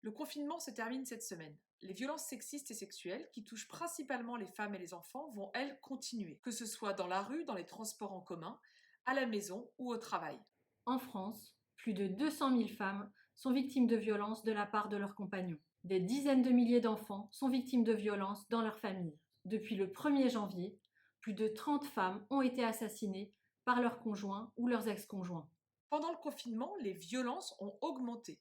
Le confinement se termine cette semaine. Les violences sexistes et sexuelles, qui touchent principalement les femmes et les enfants, vont, elles, continuer, que ce soit dans la rue, dans les transports en commun, à la maison ou au travail. En France, plus de 200 000 femmes sont victimes de violences de la part de leurs compagnons. Des dizaines de milliers d'enfants sont victimes de violences dans leur famille. Depuis le 1er janvier, plus de 30 femmes ont été assassinées par leurs conjoints ou leurs ex-conjoints. Pendant le confinement, les violences ont augmenté.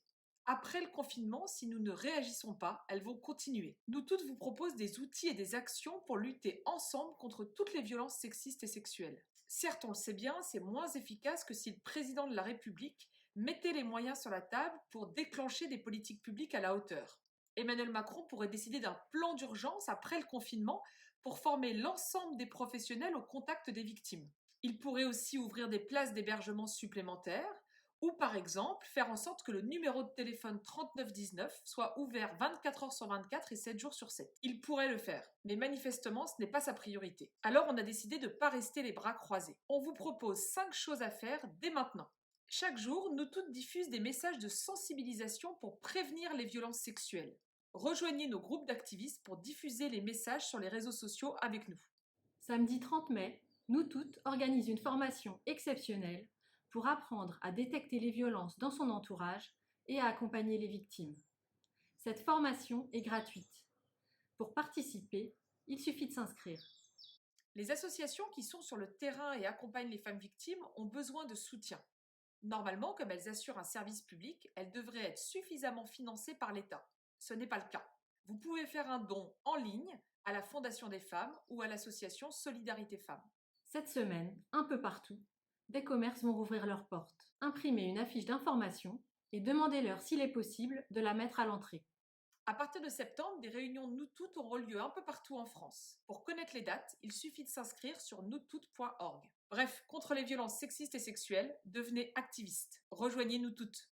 Après le confinement, si nous ne réagissons pas, elles vont continuer. Nous toutes vous proposons des outils et des actions pour lutter ensemble contre toutes les violences sexistes et sexuelles. Certes, on le sait bien, c'est moins efficace que si le président de la République mettait les moyens sur la table pour déclencher des politiques publiques à la hauteur. Emmanuel Macron pourrait décider d'un plan d'urgence après le confinement pour former l'ensemble des professionnels au contact des victimes. Il pourrait aussi ouvrir des places d'hébergement supplémentaires ou par exemple faire en sorte que le numéro de téléphone 3919 soit ouvert 24 heures sur 24 et 7 jours sur 7. Il pourrait le faire, mais manifestement ce n'est pas sa priorité. Alors on a décidé de ne pas rester les bras croisés. On vous propose 5 choses à faire dès maintenant. Chaque jour, nous toutes diffusons des messages de sensibilisation pour prévenir les violences sexuelles. Rejoignez nos groupes d'activistes pour diffuser les messages sur les réseaux sociaux avec nous. Samedi 30 mai, Nous Toutes organise une formation exceptionnelle pour apprendre à détecter les violences dans son entourage et à accompagner les victimes. Cette formation est gratuite. Pour participer, il suffit de s'inscrire. Les associations qui sont sur le terrain et accompagnent les femmes victimes ont besoin de soutien. Normalement, comme elles assurent un service public, elles devraient être suffisamment financées par l'État. Ce n'est pas le cas. Vous pouvez faire un don en ligne à la Fondation des femmes ou à l'association Solidarité Femmes. Cette semaine, un peu partout, des commerces vont rouvrir leurs portes. Imprimez une affiche d'information et demandez-leur s'il est possible de la mettre à l'entrée. À partir de septembre, des réunions Nous Toutes auront lieu un peu partout en France. Pour connaître les dates, il suffit de s'inscrire sur nousttoutes.org. Bref, contre les violences sexistes et sexuelles, devenez activistes. Rejoignez Nous Toutes.